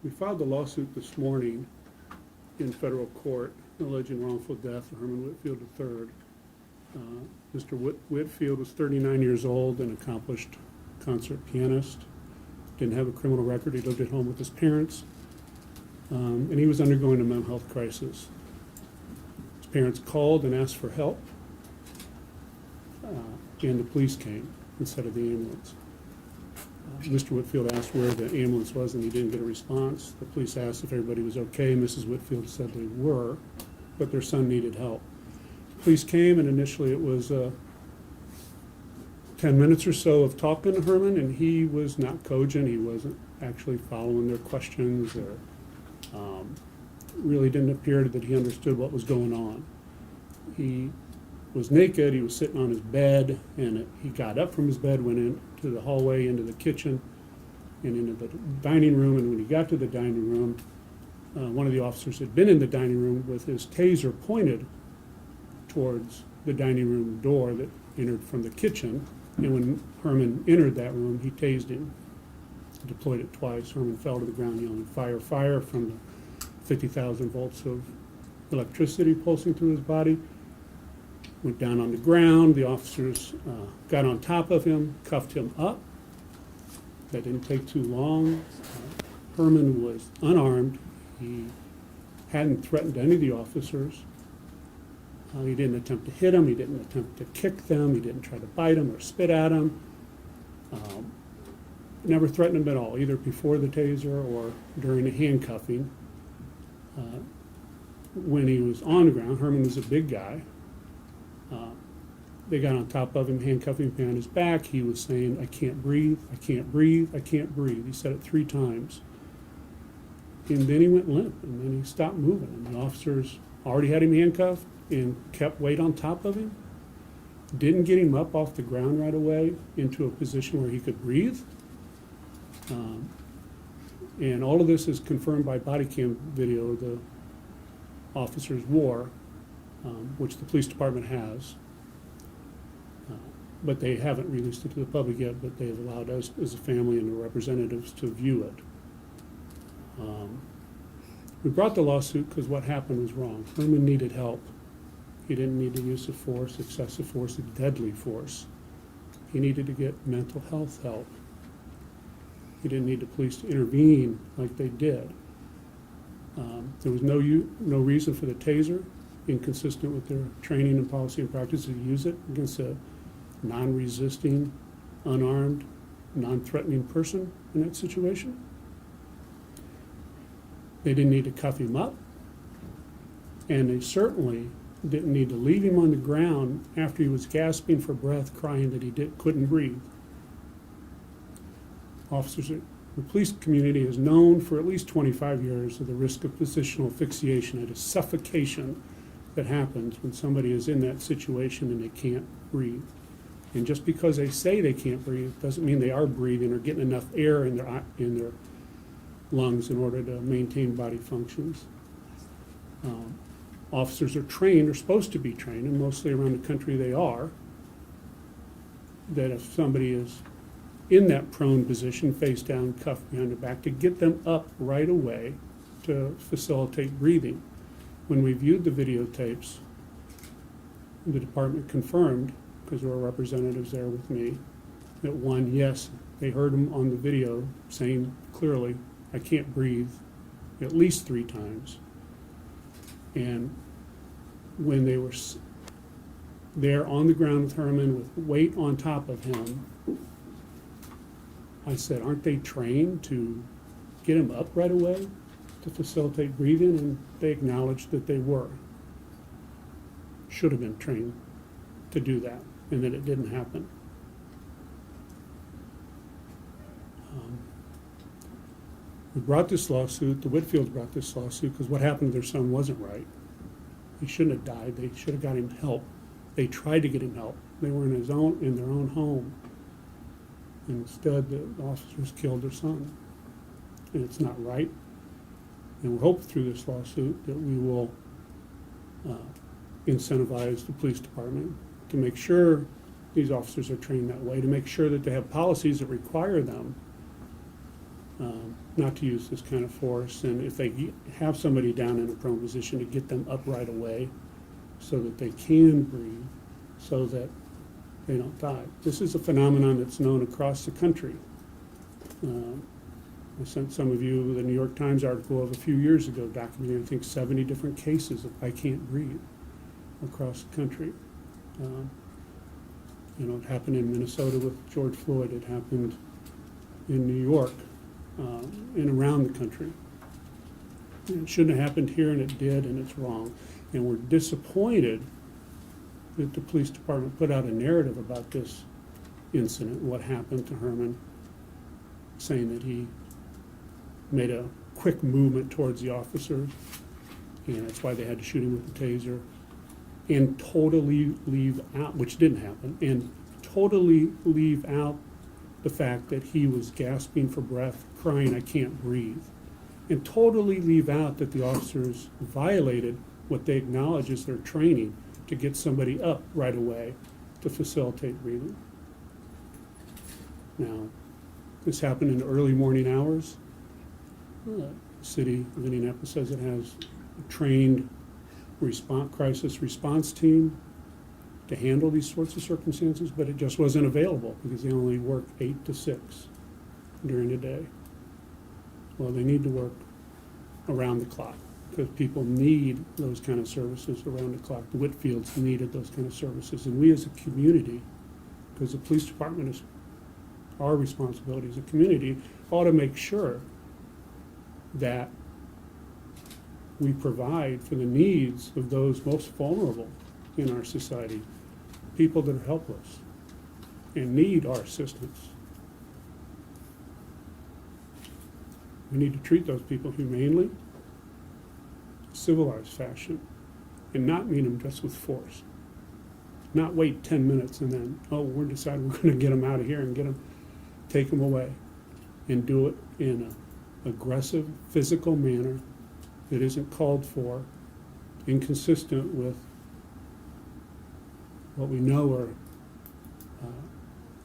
We filed the lawsuit this morning in federal court alleging wrongful death of Herman Whitfield III. Mr. Whitfield was 39 years old, an accomplished concert pianist, didn't have a criminal record, he lived at home with his parents, and he was undergoing a mental health crisis. His parents called and asked for help, and the police came instead of the ambulance. Mr. Whitfield asked where the ambulance was, and he didn't get a response. The police asked if everybody was okay. Mrs. Whitfield said they were, but their son needed help. The police came, and initially it was 10 minutes or so of talking to Herman, and he was not cogent. He wasn't actually following their questions, or really didn't appear that he understood what was going on. He was naked, he was sitting on his bed, and he got up from his bed, went into the hallway, into the kitchen, and into the dining room, and when he got to the dining room, one of the officers had been in the dining room with his taser pointed towards the dining room door that entered from the kitchen, and when Herman entered that room, he tased him, deployed it twice. Herman fell to the ground yelling, "Fire, fire," from the 50,000 volts of electricity pulsing through his body. Went down on the ground. The officers got on top of him, cuffed him up. That didn't take too long. Herman was unarmed. He hadn't threatened any of the officers. He didn't attempt to hit them. He didn't attempt to kick them. He didn't try to bite them or spit at them. Never threatened them at all, either before the taser or during the handcuffing. When he was on the ground, Herman was a big guy. They got on top of him, handcuffing him behind his back. He was saying, "I can't breathe, I can't breathe, I can't breathe." He said it 3 times. And then he went limp, and then he stopped moving. And the officers already had him handcuffed and kept weight on top of him. Didn't get him up off the ground right away into a position where he could breathe. And all of this is confirmed by body cam video the officers wore, which the police department has. But they haven't released it to the public yet, but they have allowed us as a family and the representatives to view it. We brought the lawsuit because what happened was wrong. Herman needed help. He didn't need the use of force, excessive force, deadly force. He needed to get mental health help. He didn't need the police to intervene like they did. There was no reason for the taser, inconsistent with their training and policy and practice, to use it against a non-resisting, unarmed, non-threatening person in that situation. They didn't need to cuff him up, and they certainly didn't need to leave him on the ground after he was gasping for breath, crying that he couldn't breathe. The police community has known for at least 25 years of the risk of positional asphyxiation, that is suffocation that happens when somebody is in that situation and they can't breathe. And just because they say they can't breathe doesn't mean they are breathing or getting enough air in their lungs in order to maintain body functions. Officers are trained, or supposed to be trained, and mostly around the country they are, that if somebody is in that prone position, face down, cuffed behind the back, to get them up right away to facilitate breathing. When we viewed the videotapes, the department confirmed, because there were representatives there with me, that one, yes, they heard him on the video saying clearly, "I can't breathe," at least 3 times. And when they were there on the ground with Herman with weight on top of him, I said, aren't they trained to get him up right away to facilitate breathing? And they acknowledged that they were. Should have been trained to do that, and that it didn't happen. We brought this lawsuit, the Whitfields brought this lawsuit, because what happened to their son wasn't right. He shouldn't have died. They should have got him help. They tried to get him help. They were in their own home. Instead, the officers killed their son. And it's not right. And we hope through this lawsuit that we will incentivize the police department to make sure these officers are trained that way, to make sure that they have policies that require them not to use this kind of force, and if they have somebody down in a prone position, to get them up right away so that they can breathe, so that they don't die. This is a phenomenon that's known across the country. I sent some of you the New York Times article of a few years ago documenting, I think, 70 different cases of I can't breathe across the country. It happened in Minnesota with George Floyd. It happened in New York and around the country. It shouldn't have happened here, and it did, and it's wrong. And we're disappointed that the police department put out a narrative about this incident, what happened to Herman, saying that he made a quick movement towards the officer, and that's why they had to shoot him with the taser, and totally leave out, which didn't happen, and totally leave out the fact that he was gasping for breath, crying, "I can't breathe," and totally leave out that the officers violated what they acknowledge as their training to get somebody up right away to facilitate breathing. Now, this happened in the early morning hours. The city of Indianapolis says it has a trained crisis response team to handle these sorts of circumstances, but it just wasn't available because they only work 8 to 6 during the day. Well, they need to work around the clock because people need those kind of services around the clock. The Whitfields needed those kind of services, and we as a community, because the police department is our responsibility as a community, ought to make sure that we provide for the needs of those most vulnerable in our society, people that are helpless and need our assistance. We need to treat those people humanely, civilized fashion, and not meet them just with force. Not wait 10 minutes and then, we're deciding we're going to get them out of here and take them away, and do it in an aggressive, physical manner that isn't called for, inconsistent with what we know are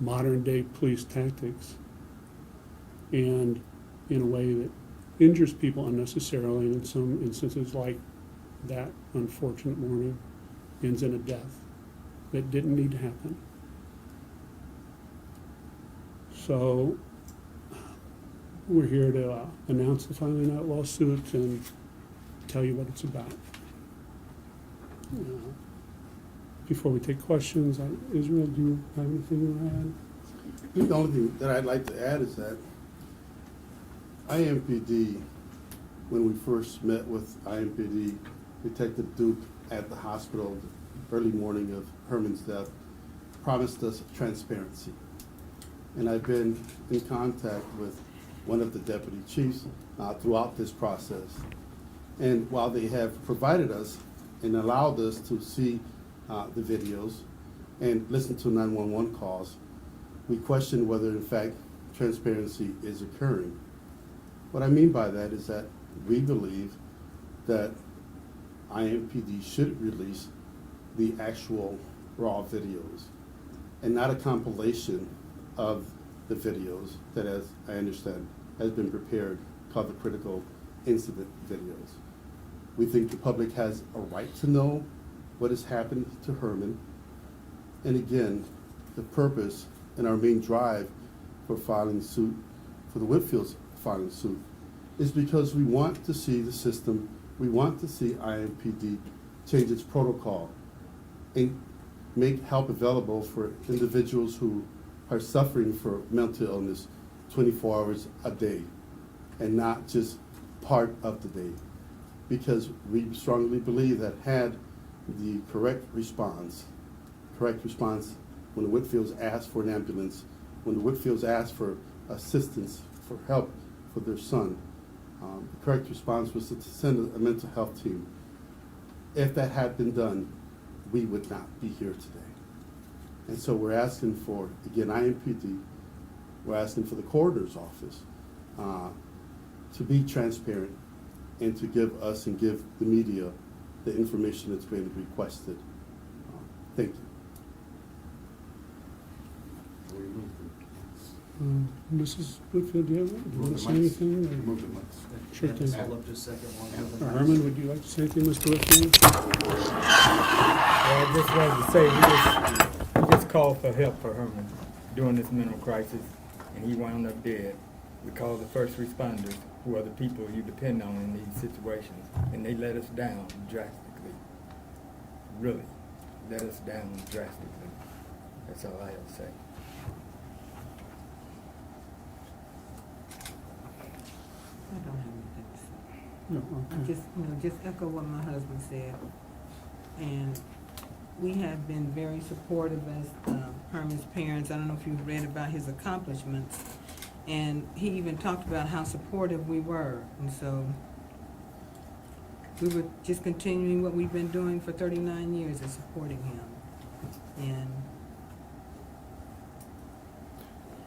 modern-day police tactics, and in a way that injures people unnecessarily, and in some instances, like that unfortunate morning, ends in a death that didn't need to happen. So we're here to announce the filing of that lawsuit and tell you what it's about. Before we take questions, Israel, do you have anything you want to add? The only thing that I'd like to add is that IMPD, when we first met with IMPD, Detective Duke at the hospital the early morning of Herman's death, promised us transparency. And I've been in contact with one of the deputy chiefs throughout this process. And while they have provided us and allowed us to see the videos and listen to 911 calls, we question whether in fact transparency is occurring. What I mean by that is that we believe that IMPD should release the actual raw videos and not a compilation of the videos that, as I understand, has been prepared called the critical incident videos. We think the public has a right to know what has happened to Herman. And again, the purpose and our main drive for filing suit, for the Whitfields filing suit, is because we want to see the system, we want to see IMPD change its protocol and make help available for individuals who are suffering for mental illness 24 hours a day and not just part of the day. Because we strongly believe that had the correct response when the Whitfields asked for an ambulance, when the Whitfields asked for assistance, for help for their son, the correct response was to send a mental health team. If that had been done, we would not be here today. And so we're asking for, again, IMPD, we're asking for the coroner's office to be transparent and to give us and give the media the information that's been requested. Thank you. Mrs. Whitfield, do you want to say anything? or- Move the mics. Sure thing. I'll up just a second one. Herman, would you like to say anything, Mr. Whitfield? Well, I just wanted to say, we just called for help for Herman during this mental crisis, and he wound up dead. We called the first responders, who are the people you depend on in these situations, and they let us down drastically. Really, let us down drastically. That's all I have to say. I don't have anything to say. No, I okay. just echo what my husband said. And we have been very supportive as Herman's parents. I don't know if you've read about his accomplishments. And he even talked about how supportive we were. And so we were just continuing what we've been doing for 39 years of supporting him. And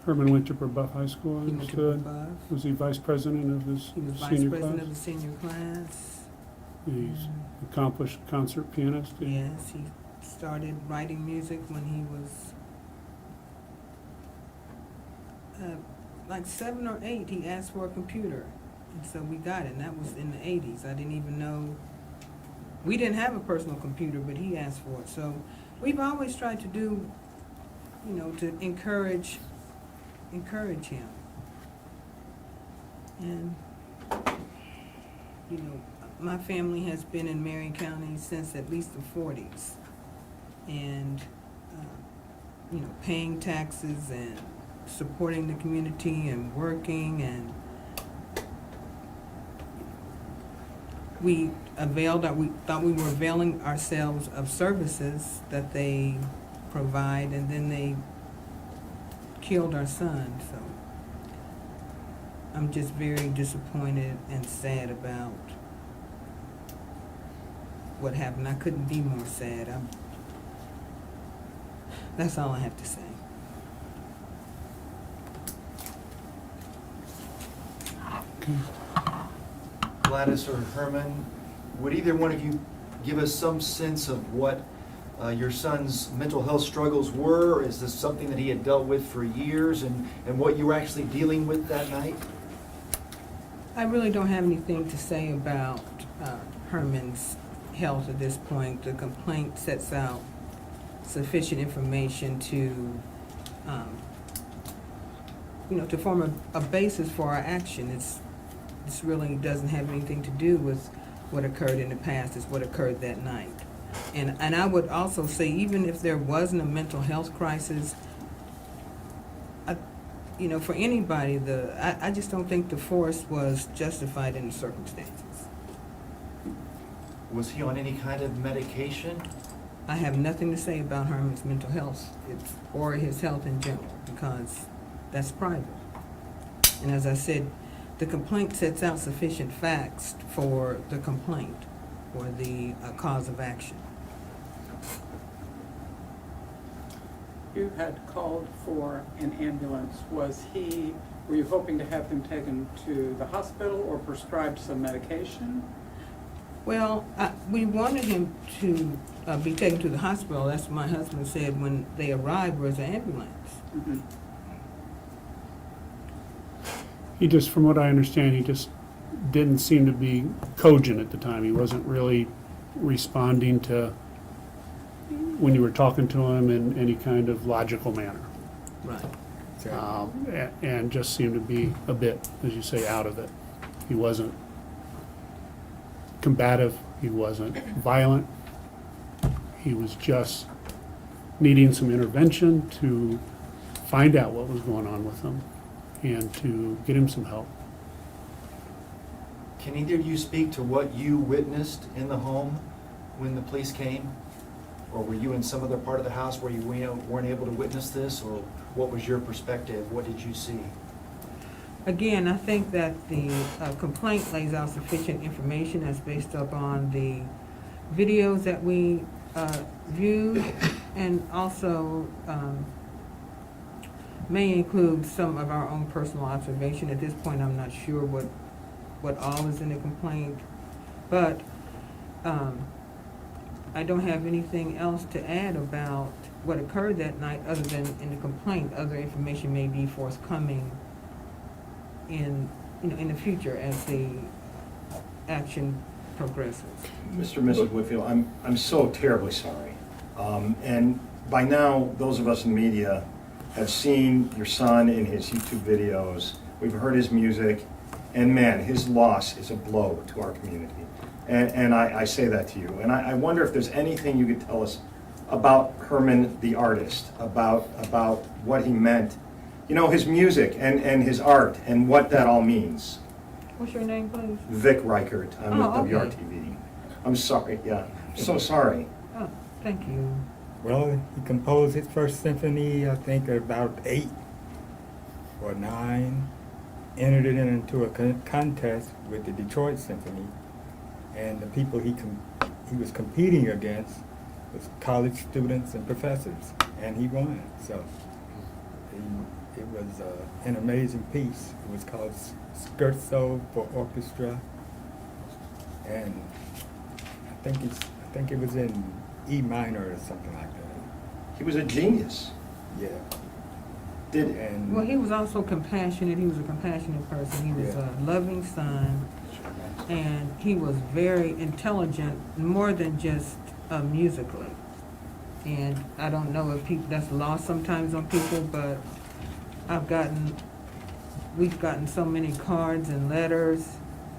Herman went to Buff High School, I he went to understood. above. Was he vice president of his He was vice senior president class? of the senior class. He's accomplished concert pianist. Yes, he started writing music when he was like 7 or 8. He asked for a computer, and so we got it. And that was in the 80s. I didn't even know. We didn't have a personal computer, but he asked for it. So we've always tried to do, to encourage him. And my family has been in Marion County since at least the 40s, and paying taxes and supporting the community and working, and we thought we were availing ourselves of services that they provide, and then they killed our son. So I'm just very disappointed and sad about what happened. I couldn't be more sad. That's all I have to say. Gladys or Herman, would either one of you give us some sense of what your son's mental health struggles were? Is this something that he had dealt with for years, and what you were actually dealing with that night? I really don't have anything to say about Herman's health at this point. The complaint sets out sufficient information to to form a basis for our action. This really doesn't have anything to do with what occurred in the past. It's what occurred that night. And I would also say, even if there wasn't a mental health crisis, for anybody, I just don't think the force was justified in the circumstances. Was he on any kind of medication? I have nothing to say about Herman's mental health or his health in general, because that's private. And as I said, the complaint sets out sufficient facts for the complaint, or the cause of action. You had called for an ambulance. Were you hoping to have him taken to the hospital or prescribed some medication? Well, we wanted him to be taken to the hospital. That's what my husband said when they arrived, was an ambulance. Mm-hmm. He just, from what I understand, he just didn't seem to be cogent at the time. He wasn't really responding to when you were talking to him in any kind of logical manner. Right. And just seemed to be a bit, as you say, out of it. He wasn't combative, he wasn't violent. He was just needing some intervention to find out what was going on with him and to get him some help. Can either of you speak to what you witnessed in the home when the police came? Or were you in some other part of the house where you weren't able to witness this? Or what was your perspective? What did you see? Again, I think that the complaint lays out sufficient information that's based upon the videos that we viewed, and also may include some of our own personal observation. At this point, I'm not sure what all is in the complaint, but I don't have anything else to add about what occurred that night, other than in the complaint. Other information may be forthcoming in, in the future as the action progresses. Mr. and Mrs. Whitfield, I'm so terribly sorry. And by now, those of us in media have seen your son in his YouTube videos. We've heard his music, and man, his loss is a blow to our community. And I say that to you. And I wonder if there's anything you could tell us about Herman the artist, about what he meant, his music and his art and what that all means. What's your name, please? Vic Reichert, I'm Oh, with okay. WRTV. I'm sorry, yeah, I'm so sorry. Oh, thank you. Well, he composed his first symphony, I think, at about 8 or 9. Entered it into a contest with the Detroit Symphony, and the people he was competing against was college students and professors, and he won. So it was an amazing piece. It was called Scherzo for Orchestra, and I think it was in E minor or something like that. He was a genius. Yeah. And Well, he was also compassionate. He was a compassionate person. He was Yeah. a loving son, and he was very intelligent, more than just musically. And I don't know if that's lost sometimes on people, but we've gotten so many cards and letters,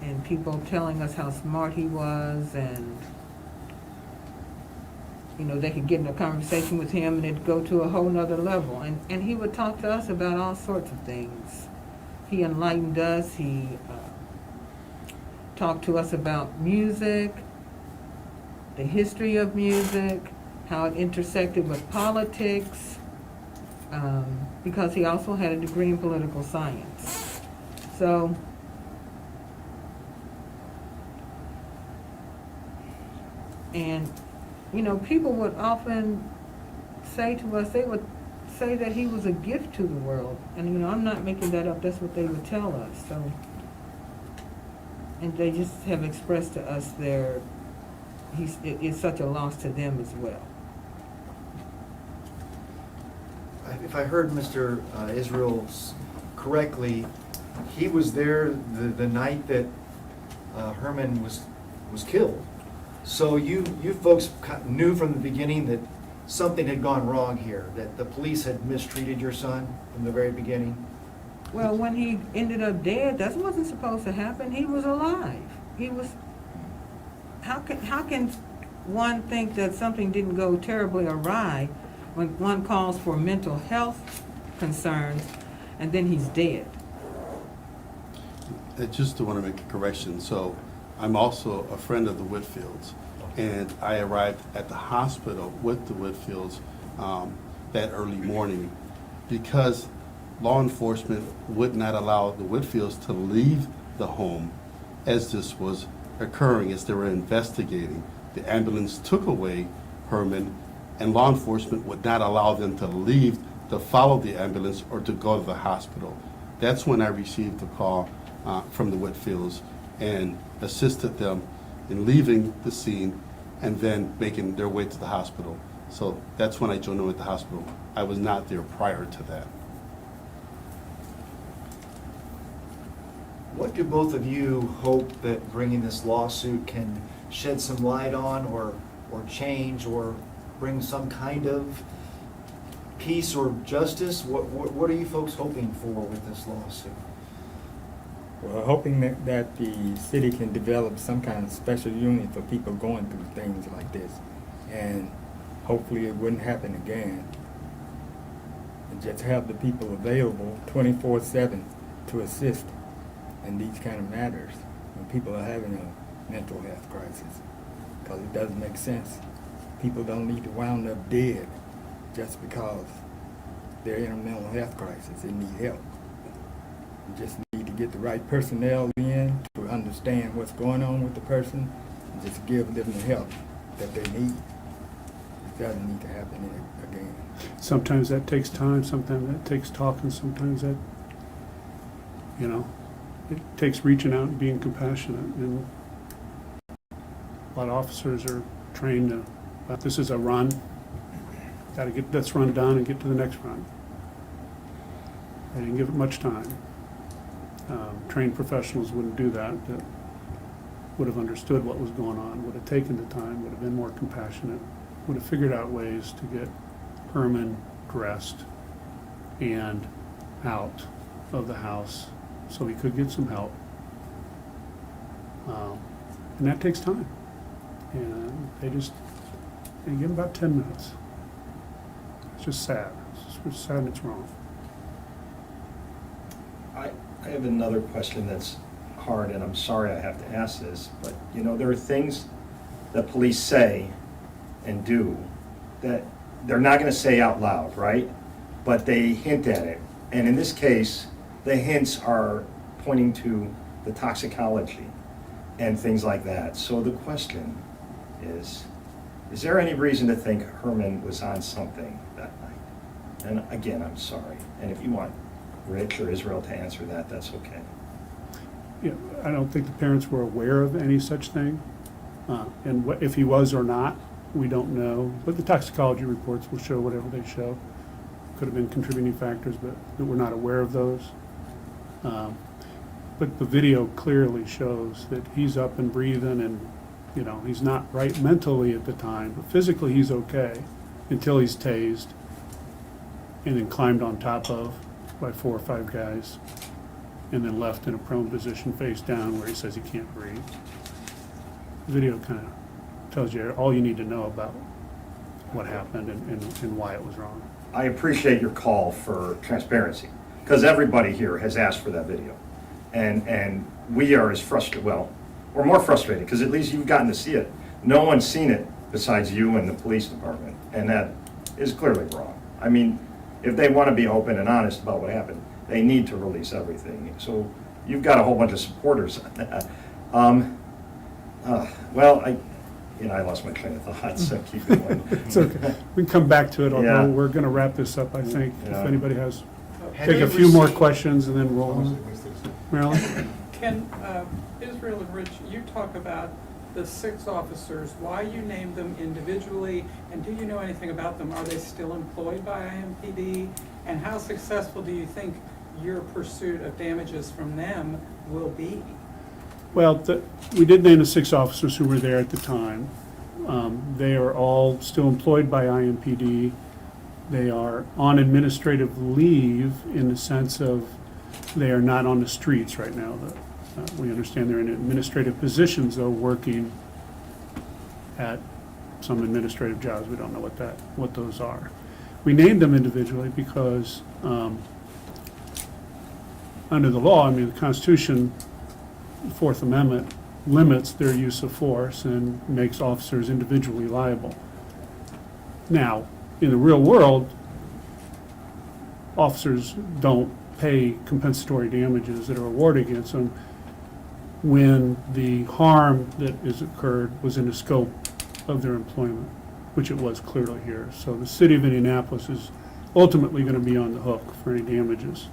and people telling us how smart he was, and they could get in a conversation with him and it'd go to a whole nother level. And he would talk to us about all sorts of things. He enlightened us. He talked to us about music, the history of music, how it intersected with politics, because he also had a degree in political science. So, and people would often say to us, they would say that he was a gift to the world. And, I'm not making that up, that's what they would tell us. So, and they just have expressed to us it's such a loss to them as well. If I heard Mr. Israel correctly, he was there the night that Herman was killed. So you folks knew from the beginning that something had gone wrong here, that the police had mistreated your son from the very beginning? Well, when he ended up dead, that wasn't supposed to happen. He was alive. How can one think that something didn't go terribly awry when one calls for mental health concerns and then he's dead? I just want to make a correction. So I'm also a friend of the Whitfields, and I arrived at the hospital with the Whitfields that early morning because law enforcement would not allow the Whitfields to leave the home as this was occurring, as they were investigating. The ambulance took away Herman, and law enforcement would not allow them to leave to follow the ambulance or to go to the hospital. That's when I received the call from the Whitfields and assisted them in leaving the scene and then making their way to the hospital. So that's when I joined them at the hospital. I was not there prior to that. What do both of you hope that bringing this lawsuit can shed some light on, or change, or bring some kind of peace or justice? What are you folks hoping for with this lawsuit? Well, hoping that the city can develop some kind of special unit for people going through things like this, and hopefully it wouldn't happen again. And just have the people available 24/7 to assist in these kind of matters when people are having a mental health crisis, because it doesn't make sense. People don't need to wound up dead just because they're in a mental health crisis. They need help. You just need to get the right personnel in to understand what's going on with the person and just give them the help that they need. It doesn't need to happen again. Sometimes that takes time, sometimes that takes talking, sometimes that, it takes reaching out and being compassionate. And a lot of officers are trained to This is a run. Got to get this run done and get to the next run. I didn't give it much time. Trained professionals wouldn't do that, that would have understood what was going on, would have taken the time, would have been more compassionate, would have figured out ways to get Herman dressed and out of the house so he could get some help. And that takes time. And they give him about 10 minutes. It's just sad. It's just sad and it's wrong. I have another question that's hard, and I'm sorry I have to ask this, but you know, there are things that police say and do that they're not going to say out loud, right? But they hint at it. And in this case, the hints are pointing to the toxicology and things like that. So the question is there any reason to think Herman was on something that night? And again, I'm sorry. And if you want Rich or Israel to answer that, that's okay. Yeah, I don't think the parents were aware of any such thing. And if he was or not, we don't know. But the toxicology reports will show whatever they show. Could have been contributing factors, but we're not aware of those. But the video clearly shows that he's up and breathing, and you know, he's not right mentally at the time, but physically he's okay until he's tased and then climbed on top of by 4 or 5 guys and then left in a prone position face down where he says he can't breathe. The video kind of tells you all you need to know about what happened and why it was wrong. I appreciate your call for transparency, because everybody here has asked for that video. And we are as frustrated, well, we're more frustrated, because at least you've gotten to see it. No one's seen it besides you and the police department, and that is clearly wrong. I mean, if they want to be open and honest about what happened, they need to release everything. So you've got a whole bunch of supporters on that. Well, I lost my train of thought, so keep going. It's okay. We can come back to it, although Yeah. we're going to wrap this up, I think. Yeah. If anybody has, Have take you a few more received- questions and then roll on. Marilyn? Can Israel and Rich, you talk about the 6 officers, why you named them individually, and do you know anything about them? Are they still employed by IMPD? And how successful do you think your pursuit of damages from them will be? Well, we did name the 6 officers who were there at the time. They are all still employed by IMPD. They are on administrative leave in the sense of they are not on the streets right now. We understand they're in administrative positions, though, working at some administrative jobs. We don't know what those are. We named them individually because under the law, I mean, the Constitution, the Fourth Amendment, limits their use of force and makes officers individually liable. Now, in the real world, officers don't pay compensatory damages that are awarded against them when the harm that has occurred was in the scope of their employment, which it was clearly here. So the city of Indianapolis is ultimately going to be on the hook for any damages.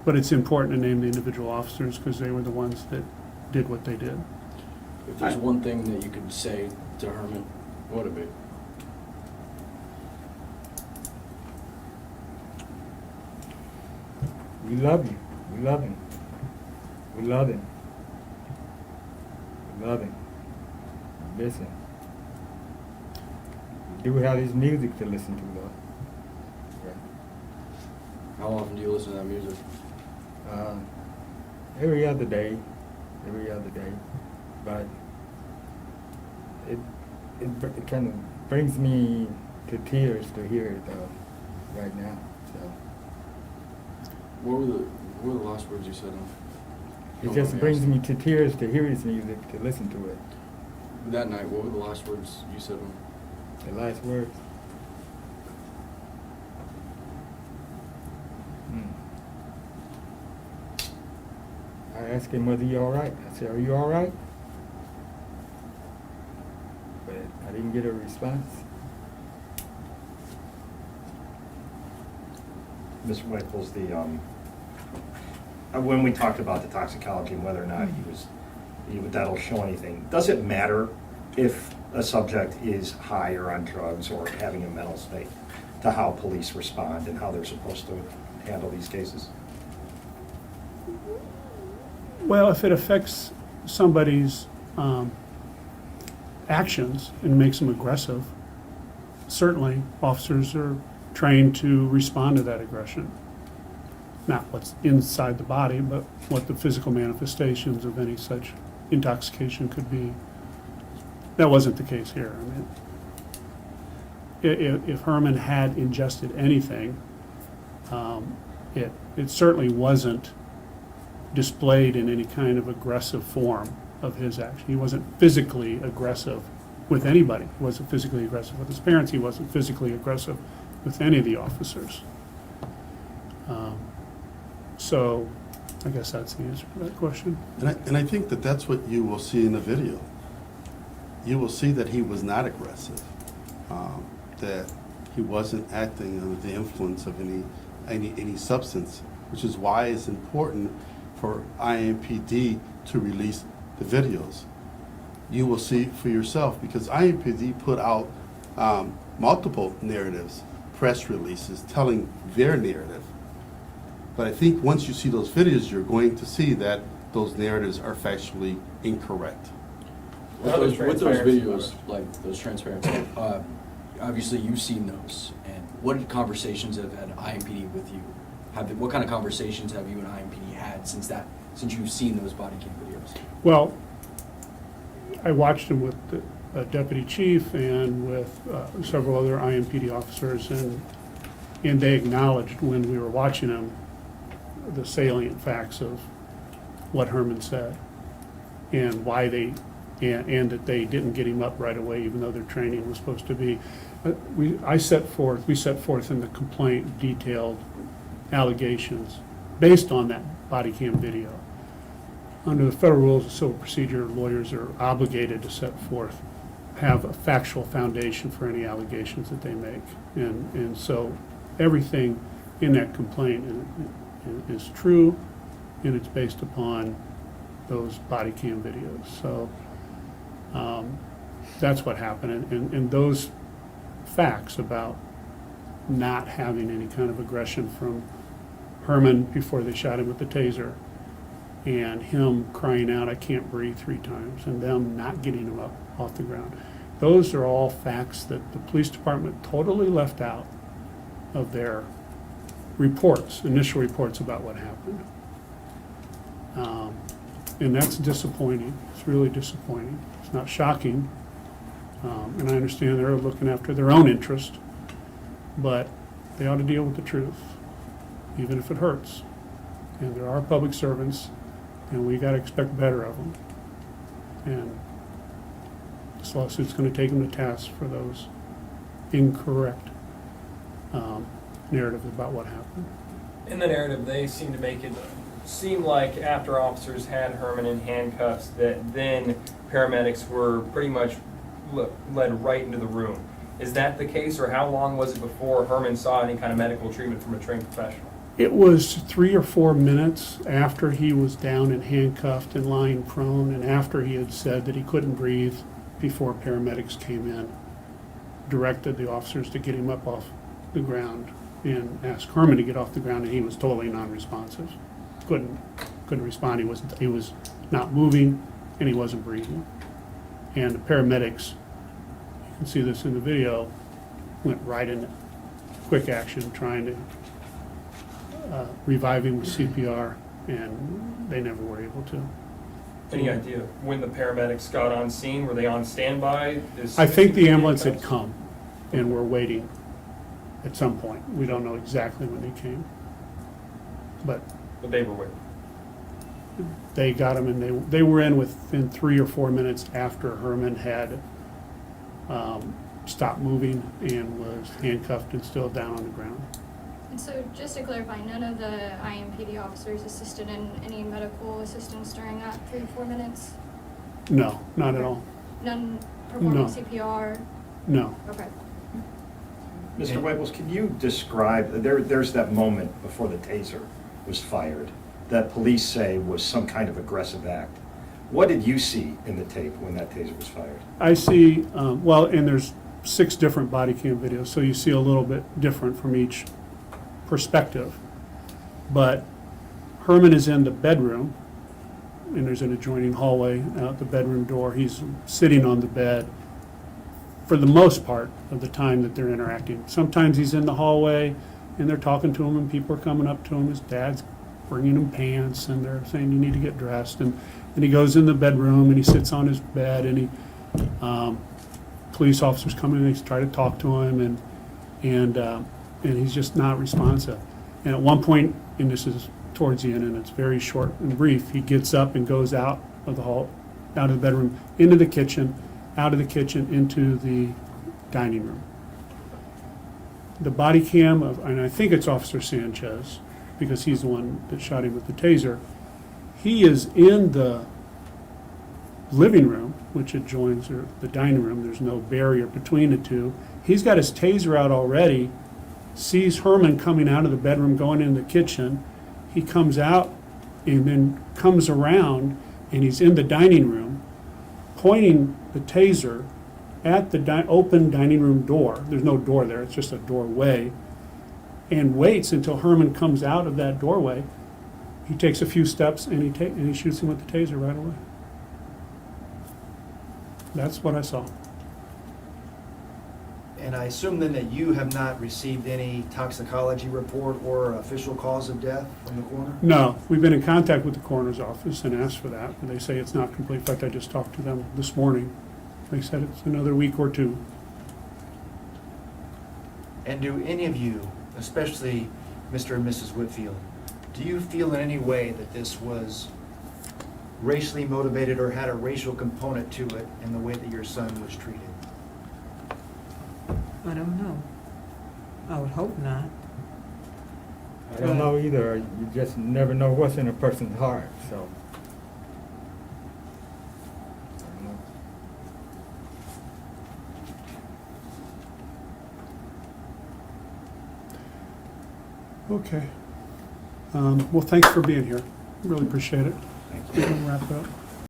But it's important to name the individual officers because they were the ones that did what they did. If there's one thing that you could say to Herman, what would it be? We love you. We love him. We love him. We love him. Listen. We do have his music to listen to, though. How often do you listen to that music? Every other day. But it kind of brings me to tears to hear it right now. So What were the last words you said? it just brings me to tears to hear his music, to listen to it. That night, what were the last words you said? The last words. I asked him, was he all right? I said, are you all right? But I didn't get a response. Mr. Whitfield, when we talked about the toxicology and whether or not that'll show anything, does it matter if a subject is high or on drugs or having a mental state to how police respond and how they're supposed to handle these cases? Well, if it affects somebody's actions and makes them aggressive, certainly officers are trained to respond to that aggression. Not what's inside the body, but what the physical manifestations of any such intoxication could be. That wasn't the case here. I mean, if Herman had ingested anything, it certainly wasn't displayed in any kind of aggressive form of his action. He wasn't physically aggressive with anybody. He wasn't physically aggressive with his parents. He wasn't physically aggressive with any of the officers. So I guess that's the answer to that question. And I think that that's what you will see in the video. You will see that he was not aggressive, that he wasn't acting under the influence of any substance, which is why it's important for IMPD to release the videos. You will see for yourself, because IMPD put out multiple narratives, press releases telling their narrative. But I think once you see those videos, you're going to see that those narratives are factually incorrect. With those videos, like those transparency, obviously you've seen those. And what conversations have had IMPD with you? What kind of conversations have you and IMPD had since you've seen those body cam videos? Well, I watched him with the deputy chief and with several other IMPD officers, and they acknowledged when we were watching him the salient facts of what Herman said and why and that they didn't get him up right away, even though their training was supposed to be. We set forth in the complaint detailed allegations based on that body cam video. Under the federal rules of civil procedure, lawyers are obligated to have a factual foundation for any allegations that they make. And so everything in that complaint is true, and it's based upon those body cam videos. So that's what happened. And those facts about not having any kind of aggression from Herman before they shot him with the taser, and him crying out, "I can't breathe," 3 times, and them not getting him up off the ground. Those are all facts that the police department totally left out of their reports, initial reports about what happened. And that's disappointing. It's really disappointing. It's not shocking. And I understand they're looking after their own interest, but they ought to deal with the truth, even if it hurts. And there are public servants, and we got to expect better of them. And this lawsuit's going to take them to task for those incorrect narratives about what happened. In the narrative, they seem to make it seem like after officers had Herman in handcuffs, that then paramedics were pretty much led right into the room. Is that the case, or how long was it before Herman saw any kind of medical treatment from a trained professional? It was 3 or 4 minutes after he was down and handcuffed and lying prone, and after he had said that he couldn't breathe, before paramedics came in, directed the officers to get him up off the ground and asked Herman to get off the ground, and he was totally non-responsive. Couldn't respond. He was not moving, and he wasn't breathing. And the paramedics, you can see this in the video, went right into quick action trying to revive him with CPR, and they never were able to. Any idea when the paramedics got on scene? Were they on standby? I think the ambulance had come, and we're waiting at some point. We don't know exactly when they came, but they were waiting. they got him, and they were in within 3 or 4 minutes after Herman had stopped moving and was handcuffed and still down on the ground. And so, just to clarify, none of the IMPD officers assisted in any medical assistance during that 3 to 4 minutes? No, not at all. None performing No. CPR? No. Okay. Mr. Webbles, can you describe, there's that moment before the taser was fired that police say was some kind of aggressive act. What did you see in the tape when that taser was fired? I see, well, and there's 6 different body cam videos, so you see a little bit different from each perspective. But Herman is in the bedroom, and there's an adjoining hallway out the bedroom door. He's sitting on the bed for the most part of the time that they're interacting. Sometimes he's in the hallway, and they're talking to him, and people are coming up to him. His dad's bringing him pants, and they're saying, you need to get dressed. And he goes in the bedroom, and he sits on his bed, and police officers come in, and they try to talk to him, and he's just not responsive. And at one point, and this is towards the end, and it's very short and brief, he gets up and goes out of the hall, out of the bedroom, into the kitchen, out of the kitchen, into the dining room. The body cam of, and I think it's Officer Sanchez, because he's the one that shot him with the taser, he is in the living room, which adjoins the dining room. There's no barrier between the two. He's got his taser out already, sees Herman coming out of the bedroom, going in the kitchen. He comes out and then comes around, and he's in the dining room, pointing the taser at the open dining room door. There's no door there, it's just a doorway, and waits until Herman comes out of that doorway. He takes a few steps, and he shoots him with the taser right away. That's what I saw. And I assume then that you have not received any toxicology report or official cause of death from the coroner? No, we've been in contact with the coroner's office and asked for that, and they say it's not complete. In fact, I just talked to them this morning. They said it's another week or 2. And do any of you, especially Mr. and Mrs. Whitfield, do you feel in any way that this was racially motivated or had a racial component to it in the way that your son was treated? I don't know. I would hope not. I don't know either. You just never know what's in a person's heart, so. I don't know. Okay. Well, thanks for being here. Really appreciate it. Thank We can wrap it up.